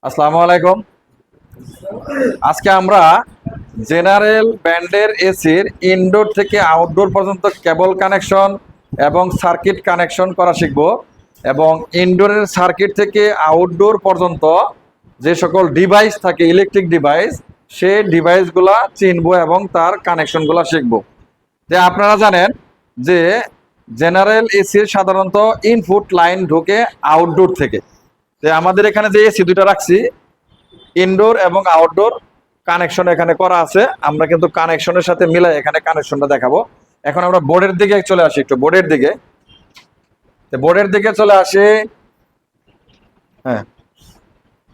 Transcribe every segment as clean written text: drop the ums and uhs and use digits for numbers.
আসসালামু আলাইকুম। আজকে আমরা জেনারেল ব্যান্ডের এসির ইনডোর থেকে আউটডোর পর্যন্ত কেবল কানেকশন এবং সার্কিট কানেকশন করা শিখব এবং ইনডোরের সার্কিট থেকে আউটডোর পর্যন্ত যে সকল ডিভাইস থাকে ইলেকট্রিক ডিভাইস সেই ডিভাইসগুলা চিনব এবং তার কানেকশনগুলো শিখব। যে আপনারা জানেন যে জেনারেল এসির সাধারণত ইনপুট লাইন ঢোকে আউটডোর থেকে। যে আমাদের এখানে যে এসি দুটো রাখছি ইনডোর এবং আউটডোর কানেকশন এখানে করা আছে, আমরা কিন্তু কানেকশনের সাথে মিলাই এখানে কানেকশনটা দেখাবো। এখন আমরা বোর্ডের দিকে চলে আসি, একটু বোর্ডের দিকে চলে আসি। হ্যাঁ,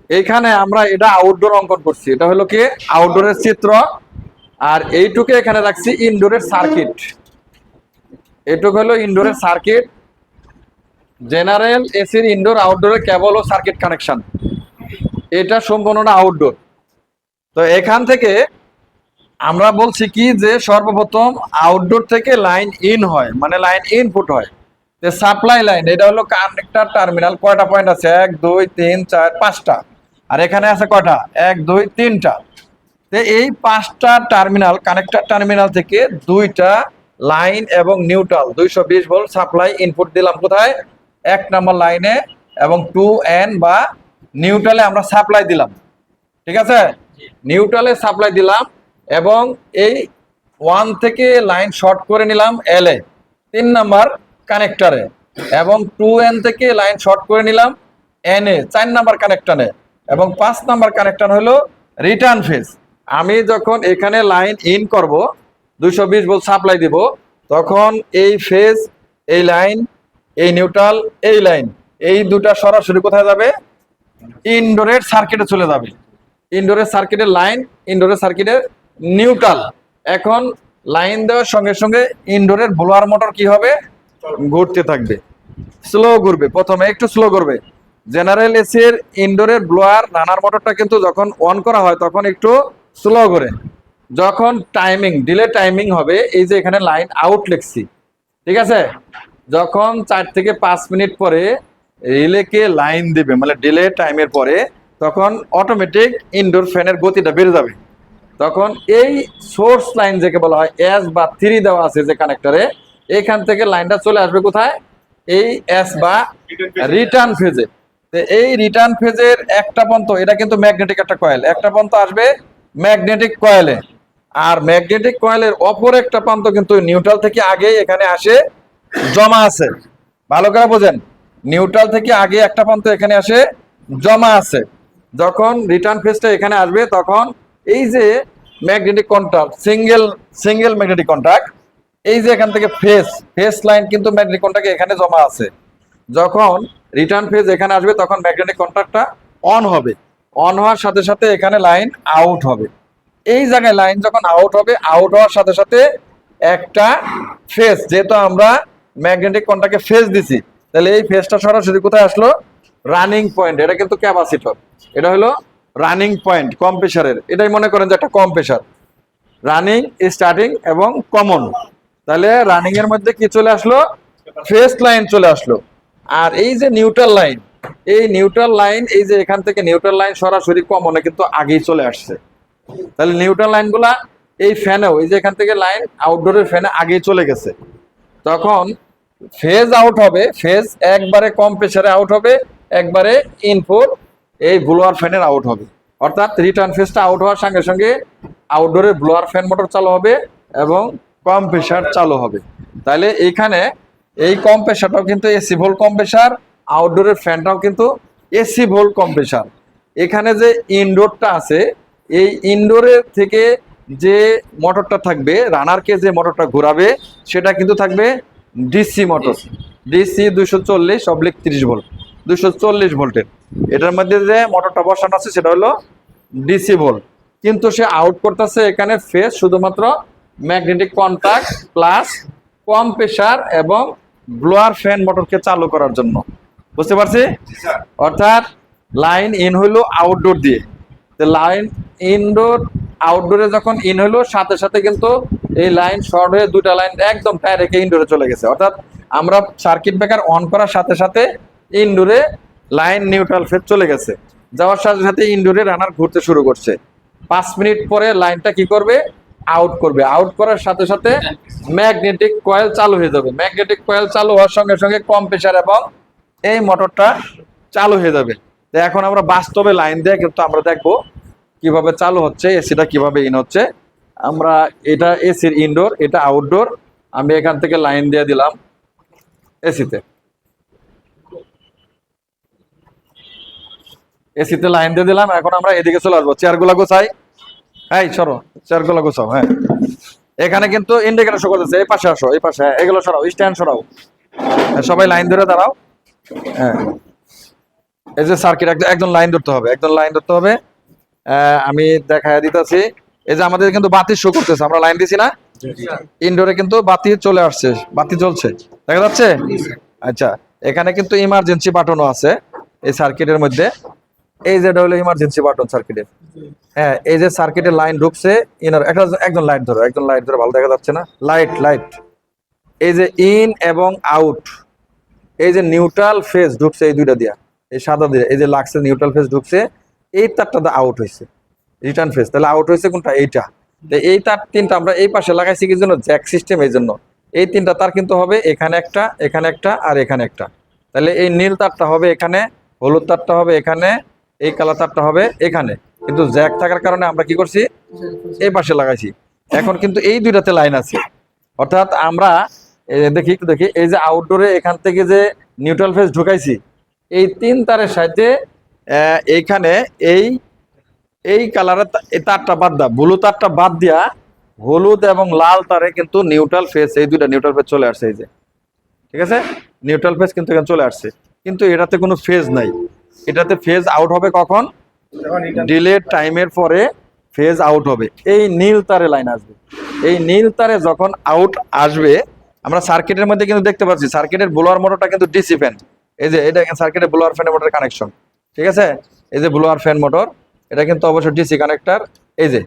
এইখানে আমরা এটা আউটডোর অঙ্কন করছি, এটা হলো কি আউটডোরের চিত্র, আর এইটুকু এখানে রাখছি ইনডোরের সার্কিট। এইটুকু হলো ইনডোরের সার্কিট, জেনারেল এসির ইনডোর আউটডোরের কেবল ও সার্কিট কানেকশন, এটা সম্পূর্ণটা আউটডোর। তো এখান থেকে আমরা বলছি কি যে সর্বপ্রথম আউটডোর থেকে লাইন ইন হয়, মানে লাইন ইনপুট হয়। যে সাপ্লাই লাইন, এটা হলো কানেক্টর টার্মিনাল। কয়টা পয়েন্ট আছে? 1 2 3 4 5টা। আর এখানে আছে কয়টা? 1 2 3টা। তো এই 5টা টার্মিনাল, কানেক্টর টার্মিনাল থেকে 2টা লাইন এবং নিউট্রাল 220 ভোল্ট সাপ্লাই ইনপুট দিলাম কোথায়? 1 নম্বর লাইনে, এবং 2N বা নিউট্রালে আমরা সাপ্লাই দিলাম। ঠিক আছে, নিউট্রালে সাপ্লাই দিলাম এবং এই 1 থেকে লাইন শর্ট করে নিলাম L এ 3 নাম্বার কানেক্টরে, এবং 2N থেকে লাইন শর্ট করে নিলাম N এ 4 নাম্বার কানেক্টরে, এবং 5 নাম্বার কানেক্টর হলো রিটার্ন ফেজ। আমি যখন এখানে লাইন ইন করব 220 ভোল্ট সাপ্লাই দিব, তখন এই ফেজ, এই লাইন, এই নিউট্রাল, এই লাইন, এই দুটা সরাসরি কোথায় যাবে? ইনডোরের সার্কিটে চলে যাবে। ইনডোরের সার্কিটের লাইন, ইনডোরের সার্কিটের নিউট্রাল। এখন লাইন দেওয়ার সঙ্গে সঙ্গে ইনডোরের ব্লোয়ার মোটর কি হবে? ঘুরতে থাকবে, স্লো ঘুরবে, প্রথমে একটু স্লো করবে। জেনারেল এসির ইনডোরের ব্লোয়ার রানার মোটরটা কিন্তু যখন অন করা হয় তখন একটু স্লো করে। যখন টাইমিং, ডিলে টাইমিং হবে, এই যে এখানে লাইন আউট লিখছি, ঠিক আছে, যখন 4 থেকে 5 মিনিট পরে রিলেকে লাইন দিবে, মানে ডিলে টাইমের পরে, তখন অটোমেটিক ইনডোর ফ্যানের গতিটা বেড়ে যাবে। তখন এই সোর্স লাইন যাকে বলা হয় S বা 3 দেওয়া আছে যে কানেক্টরে, এখান থেকে লাইনটা চলে আসবে কোথায়? এই S বা রিটার্ন ফেজে। এই রিটার্ন ফেজের একটা পর্যন্ত, এটা কিন্তু ম্যাগনেটিক একটা কয়েল, একটা পর্যন্ত আসবে ম্যাগনেটিক কয়েলে, আর ম্যাগনেটিক কয়েলের অপর একটা প্রান্ত কিন্তু নিউট্রাল থেকে আগে এখানে আসে জমা আছে। ভালো করে বোঝেন, নিউট্রাল থেকে আগে একটা প্রান্ত এখানে আসে জমা আছে। যখন রিটার্ন ফেজটা এখানে আসবে, তখন এই যে magnetic contact, single magnetic contact, এই যে এখান থেকে ফেজ লাইন কিন্তু ম্যাগনেটিক কন্ট্যাক্ট এখানে জমা আছে। যখন রিটার্ন ফেজ এখানে আসবে, তখন ম্যাগনেটিক কন্ট্যাক্টটা অন হবে। অন হওয়ার সাথে সাথে এখানে লাইন আউট হবে। এই জায়গায় লাইন যখন আউট হবে, আউট হওয়ার সাথে সাথে একটা ফেজ, যেহেতু আমরা ম্যাগনেটিক কন্ট্যাক্টে ফেজ দিছি, তাহলে এই ফেজটা সরাসরি কোথায় আসলো? Running point. এটা কিন্তু ক্যাপাসিটর, এটা হলো রানিং পয়েন্ট কম্প্রেসারের। এটাই মনে করেন যে একটা কম্প্রেসার, রানিং, স্টার্টিং এবং কমন। তাহলে রানিং এর মধ্যে কি চলে আসলো? ফেজ লাইন চলে আসলো। আর এই যে নিউট্রাল লাইন, এই নিউট্রাল লাইন, এই যে এখান থেকে নিউট্রাল লাইন সরাসরি কমনে কিন্তু আগেই চলে আসছে। তাহলে নিউট্রাল লাইনগুলা এই ফ্যানেও, এই যে এখান থেকে লাইন আউটডোরের ফ্যানে আগেই চলে গেছে। তখন ফেজ আউট হবে, ফেজ একবারে কম্প্রেসারে আউট হবে, একবারে ইনপুট এই ব্লোয়ার ফ্যানের আউট হবে। অর্থাৎ রিটার্ন ফেজটা আউট হওয়ার সঙ্গে সঙ্গে আউটডোরে ব্লোয়ার ফ্যান মোটর চালু হবে এবং কম্প্রেসার চালু হবে। তাহলে এইখানে এই কম্প্রেসারটাও কিন্তু এসি ভোল্ট কম্প্রেসার, আউটডোরের ফ্যানটাও কিন্তু এসি ভোল্ট কম্প্রেসার। এখানে যে ইনডোরটা আছে, এই ইনডোরের থেকে যে মোটরটা থাকবে, রানারকে যে মোটরটা ঘোরাবে, সেটা কিন্তু থাকবে ডিসি মোটর, ডিসি 240/30 ভোল্ট, 240 ভোল্টের। এটার মধ্যে যে মোটরটা বসানো আছে সেটা হলো ডিসি ভোল্ট, কিন্তু সে আউট করতেছে এখানে ফেজ শুধুমাত্র ম্যাগনেটিক কন্ট্যাক্ট প্লাস কম্প্রেসার এবং ব্লোয়ার ফ্যান মোটরকে চালু করার জন্য। বুঝতে পারছি? অর্থাৎ লাইন ইন হইলো আউটডোর দিয়ে, লাইন ইনডোর আউটডোরে যখন ইন হলো, সাথে সাথে কিন্তু এই লাইন শর্ট হয়ে দুটা লাইন একদম ডাইরেক্ট ইনডোরে চলে গেছে। অর্থাৎ আমরা সার্কিট ব্রেকার অন করার সাথে সাথে ইনডোরে লাইন নিউট্রাল ফেজ চলে গেছে। যাওয়ার সাথে সাথে ইনডোরে রানার ঘুরতে শুরু করছে। 5 মিনিট পরে লাইনটা কি করবে, আউট করবে। আউট করার সাথে সাথে ম্যাগনেটিক কয়েল চালু হয়ে যাবে। ম্যাগনেটিক কয়েল চালু হওয়ার সঙ্গে সঙ্গে কম্প্রেসার এবং এই মোটরটা চালু হয়ে যাবে। তো এখন আমরা বাস্তবে লাইন দিয়ে কিন্তু আমরা দেখবো কিভাবে চালু হচ্ছে, এসিটা কিভাবে ইন হচ্ছে। আমরা এটা এসির ইনডোর, এটা আউটডোর। আমি এখান থেকে লাইন দিয়ে দিলাম এসিতে। এসিতে লাইন দিয়ে দিলাম। এখন আমরা এদিকে চলে আসবো, চেয়ারগুলো গোছাই। হ্যাঁ সরো, চেয়ারগুলো গোছাও। হ্যাঁ, এখানে কিন্তু ইন্ডিকেটর শো করতেছে, এই পাশে আসো, এই পাশে। হ্যাঁ, এগুলো সরাও, স্ট্যান্ড সরাও। সবাই লাইন ধরে দাঁড়াও। হ্যাঁ, এই যে সার্কিট, একজন লাইন ধরতে হবে, একজন লাইন ধরতে হবে। আমি দেখায় দিতেছি। এই যে আমাদের কিন্তু বাতি শো করতেছে, আমরা লাইন দিছি না, ইনডোরে কিন্তু বাতি চলে আসছে, বাতি জ্বলছে, দেখা যাচ্ছে। আচ্ছা, এখানে কিন্তু ইমার্জেন্সি বাটনও আছে এই সার্কিটের মধ্যে। এই যেটা হলো ইমার্জেন্সি বাটন সার্কিটের। হ্যাঁ, এই যে সার্কিটের লাইন ঢুকছে, একজন লাইট ধরো, একজন লাইট ধরো, ভালো দেখা যাচ্ছে না, লাইট লাইট। এই যে ইন এবং আউট, এই যে নিউট্রাল ফেজ ঢুকছে এই দুইটা দিয়া, এই সাদা দিয়ে, এই যে লাগছে নিউট্রাল ফেজ ঢুকছে, এই তারটা আউট হয়েছে, রিটার্ন ফেজ। তাহলে আউট হয়েছে কোনটা, এইটা। এই তার তিনটা আমরা এই পাশে লাগাইছি কি জন্য, জ্যাক সিস্টেম, এই জন্য। এই তিনটা তার কিন্তু হবে এখানে একটা, এখানে একটা, আর এখানে একটা। তাহলে এই নীল তারটা হবে এখানে, হলুদ তারটা হবে এখানে, এই কালার তারটা হবে এখানে। কিন্তু জ্যাক থাকার কারণে আমরা কি করছি, এই পাশে লাগাইছি। এখন কিন্তু এই দুইটাতে লাইন আছে, অর্থাৎ আমরা দেখি একটু দেখি, এই যে আউটডোরে এখান থেকে যে নিউট্রাল ফেজ ঢুকাইছি, এই তিন তারের সাথে এইখানে এই কালারের এই তারটা বাদ দা, ব্লু তারটা বাদ দিয়া হলুদ এবং লাল তারে কিন্তু নিউট্রাল ফেজ, এই দুইটা নিউট্রাল ফেজ চলে আসছে। এই যে, ঠিক আছে, নিউট্রাল ফেজ কিন্তু এখানে চলে আসছে। কিন্তু এটাতে কোনো ফেজ নাই। এটাতে ফেজ আউট হবে কখন, ডিলে টাইমের পরে ফেজ আউট হবে। এই নীল তারে লাইন আসবে। এই নীল তারে যখন আউট আসবে, আমরা সার্কিটের মধ্যে কিন্তু দেখতে পাচ্ছি সার্কিটের ব্লোয়ার মোটরটা কিন্তু ডিসি ফ্যান। এই যে এটা সার্কিটের ব্লোয়ার ফ্যানের মোটর কানেকশন, ঠিক আছে। এই যে ব্লোয়ার ফ্যান মোটর, এটা কিন্তু অবশ্যই ডিসি কানেক্টর। এই যে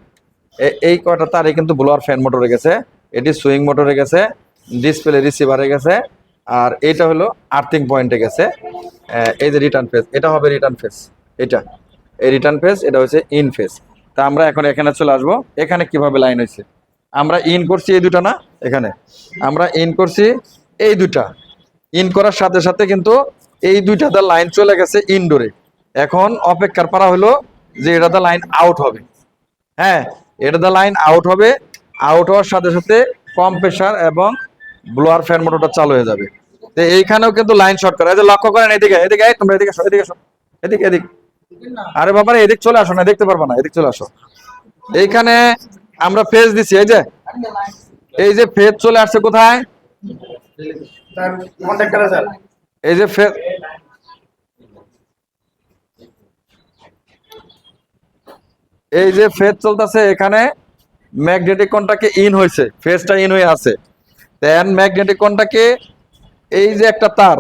এই কয়টা তারে কিন্তু ব্লোয়ার ফ্যান মোটরে গেছে, এটি সুইং মোটরে গেছে, ডিসপ্লে রিসিভারে গেছে, আর এটা হলো আর্থিং পয়েন্টে গেছে। এই যে রিটার্ন ফেজ, এটা হবে রিটার্ন ফেজ, এটা এই রিটার্ন ফেজ, এটা হচ্ছে ইন ফেজ। তা আমরা এখন এখানে চলে আসবো। এখানে কিভাবে লাইন হয়েছে, আমরা ইন করছি এই দুটা না, এখানে আমরা ইন করছি এই দুটা। ইন করার সাথে সাথে কিন্তু এই দুইটাতে লাইন চলে গেছে ইনডোরে। এখন অপেক্ষার পারা হলো যে এটাতে লাইন আউট হবে। হ্যাঁ, এটাতে লাইন আউট হবে। আউট হওয়ার সাথে সাথে কম্প্রেসার এবং ব্লোয়ার ফ্যান মোটরটা চালু হয়ে যাবে। তো এইখানেও কিন্তু লাইন শর্ট করে, এই যে লক্ষ্য করেন, এদিকে এদিকে, তোমরা এদিকে আসো, এদিকে আসো, এদিকে এদিক। আরে বাবা, এদিক চলে আসো না, দেখতে পারবা না, এদিক চলে আসো। এইখানে আমরা ফেজ দিছি, এই যে ফেজ চলে আসছে কোথায়, এই যে ফেজ, এই যে ফেজ চলতেছে এখানে। ম্যাগনেটিক কোণটাকে ইন হয়েছে, ফেজটা ইন হয়ে আছে। দেন ম্যাগনেটিক কোণটাকে, এই যে একটা তার,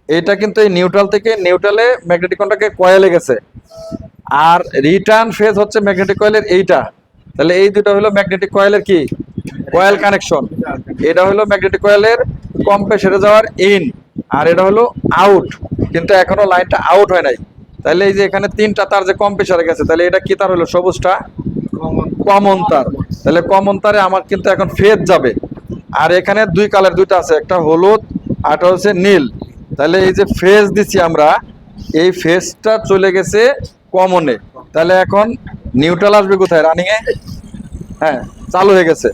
এটা কিন্তু এই নিউট্রাল থেকে নিউট্রালে ম্যাগনেটিক কোণটাকে কয়েলে গেছে। আর রিটার্ন ফেজ হচ্ছে ম্যাগনেটিক কয়েলের এইটা। তাহলে এই দুটো হলো ম্যাগনেটিক কয়েলের কি, কয়েল কানেকশন। এটা হলো ম্যাগনেটিক কয়েলের কম্প্রেসরে যাওয়ার ইন, আর এটা হলো আউট। কিন্তু এখনো লাইনটা আউট হয় নাই। তাহলে এই যে এখানে তিনটা তার যে কম্প্রেসরে গেছে, তাহলে এটা কি তার হলো, সবুজটা কমন তার। তাহলে কমন তারে আমার কিন্তু এখন ফেজ যাবে। আর এখানে দুই কালার দুইটা আছে, একটা হলুদ আর একটা হচ্ছে নীল। তাহলে এই যে ফেজ দিচ্ছি আমরা, এই ফেজটা চলে গেছে কমনে। তাহলে এখন নিউট্রাল আসবে কোথায়, রানিং এ। হ্যাঁ, চালু হয়ে গেছে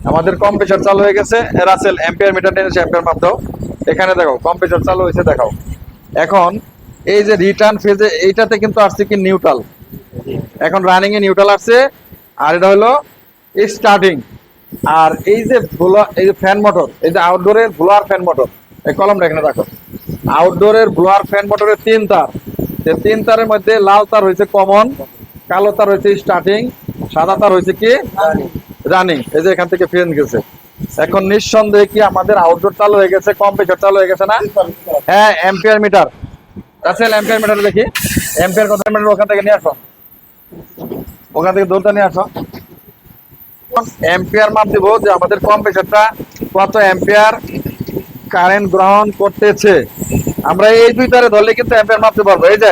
আমাদের কম্প্রেসার, চালু হয়ে গেছে। রাসেল অ্যাম্পিয়ার মিটার নিয়ে এসে অ্যাম্পিয়ার মাপ দাও। এখানে দেখো কম্প্রেসার চালু হয়েছে, দেখাও। এখন এই যে রিটার্ন ফেজে এইটাতে কিন্তু আসছে কি নিউট্রাল, এখন রানিং এ নিউট্রাল আসছে। আর এটা হলো স্টার্টিং। আর এই যে এই যে ফ্যান মোটর, এই যে আউটডোরের ব্লোয়ার ফ্যান মোটর, এই কলমটা এখানে রাখো। আউটডোরের ব্লোয়ার ফ্যান মোটরের তিন তার, তিন তারের মধ্যে লাল তার হয়েছে কমন, কালো তার হয়েছে স্টার্টিং, সাদা তার হয়েছে কি রানিং। এই যে এখান থেকে ফ্যান গেছে। এখন নিঃসন্দেহে কি আমাদের আউটডোর চালু হয়ে গেছে, কম্প্রেসার চালু হয়ে গেছে না। হ্যাঁ, ampere meter Russell, ampere meter দেখি, অ্যাম্পিয়ার কত মিটার, ওখান থেকে নিয়ে আসো, ওখান থেকে দৌড়টা নিয়ে আসো। অ্যাম্পিয়ার মাপ দিব যে আমাদের কম্প্রেসারটা কত অ্যাম্পিয়ার কারেন্ট গ্রহণ করতেছে। আমরা এই দুই তারে ধরলে কিন্তু অ্যাম্পিয়ার মাপতে পারবো। এই যে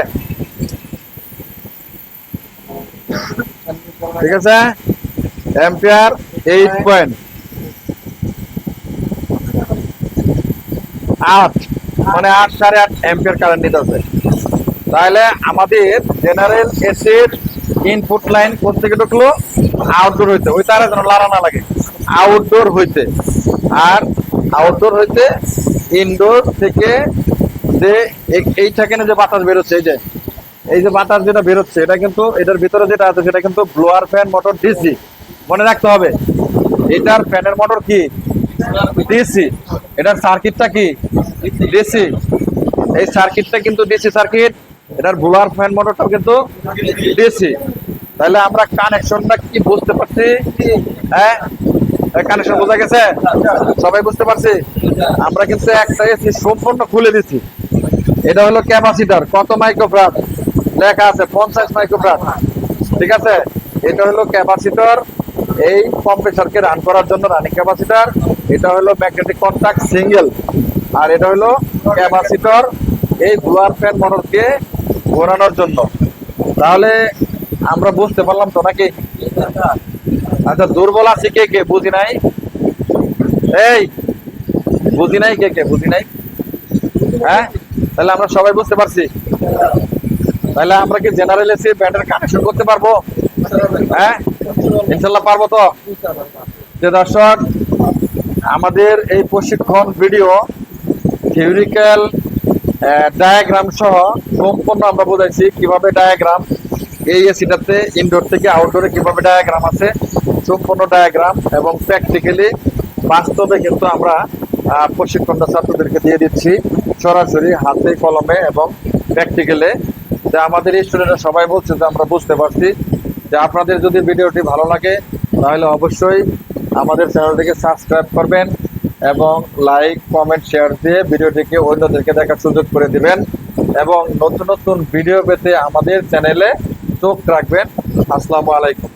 ঠিক আছে, অ্যাম্পিয়ার 8.8, মানে 8.8.5 অ্যাম্পিয়ার কারেন্ট নিতে হবে। তাহলে আমাদের জেনারেল এসির ইনপুট লাইন কোথা থেকে ঢুকলো? আউটডোর হইতে, ওই তারা যেন লাড়া না লাগে, আউটডোর হইতে। আর আউটডোর হইতে ইনডোর থেকে যে এইটাকে যে বাতাস বেরোচ্ছে, এই যে বাতাস যেটা বেরোচ্ছে, এটা কিন্তু এটার ভিতরে যেটা আছে সেটা কিন্তু ব্লোয়ার ফ্যান মোটর ডিসি, মনে রাখতে হবে। এটার ফ্যানের মোটর কি? ডিসি। এটার সার্কিটটা কি? ডিসি। এই সার্কিটটা কিন্তু ডিসি সার্কিট, এটার ব্লোয়ার ফ্যান মোটরটাও কিন্তু ডিসি। তাহলে আমরা কানেকশনটা কি বুঝতে পারছি? হ্যাঁ, কানেকশন বোঝা গেছে? সবাই বুঝতে পারছি? আমরা কিন্তু একটা এসি সম্পূর্ণ খুলে দিচ্ছি। এটা হলো ক্যাপাসিটর, কত মাইক্রোফ্যারাড লেখা আছে? 50 মাইক্রোফ্যারাড। ঠিক আছে, এটা হলো ক্যাপাসিটর, এই কম্প্রেসরকে রান করার জন্য রানিং ক্যাপাসিটর। এটা হলো ম্যাগনেটিক কন্টাক্ট সিঙ্গেল, আর এটা হলো ক্যাপাসিটর এই ব্লোয়ার ফ্যান মোটরকে ঘোরানোর জন্য। তাহলে আমরা বুঝতে পারলাম তো নাকি? আচ্ছা, দুর্বল আছে কে কে? বুঝি নাই, এই বুঝি নাই, কে কে বুঝি নাই? হ্যাঁ, তাহলে আমরা সবাই বুঝতে পারছি। তাহলে আমরা কি জেনারেল এসি ব্যাটারি কানেকশন করতে পারবো? হ্যাঁ, ইনশাল্লাহ পারবো তো। যে দর্শক, আমাদের এই প্রশিক্ষণ ভিডিও থিওরিক্যাল ডায়াগ্রাম সহ সম্পূর্ণ আমরা বোঝাইছি কিভাবে ডায়াগ্রাম এই এসিটাতে ইনডোর থেকে আউটডোরে কিভাবে ডায়াগ্রাম আছে, সম্পূর্ণ ডায়াগ্রাম এবং প্র্যাকটিক্যালি বাস্তবে কিন্তু আমরা প্রশিক্ষণটা ছাত্রদেরকে দিয়ে দিচ্ছি সরাসরি হাতে কলমে এবং প্র্যাকটিক্যালে। যে আমাদের স্টুডেন্টরা সবাই বলছে যে আমরা বুঝতে পারছি। যে আপনাদের যদি ভিডিওটি ভালো লাগে তাহলে অবশ্যই আমাদের চ্যানেলটিকে সাবস্ক্রাইব করবেন এবং লাইক কমেন্ট শেয়ার দিয়ে ভিডিওটিকে অন্যদেরকে দেখার সুযোগ করে দিবেন এবং নতুন নতুন ভিডিও পেতে আমাদের চ্যানেলে চোখ রাখবেন। আসসালামু আলাইকুম।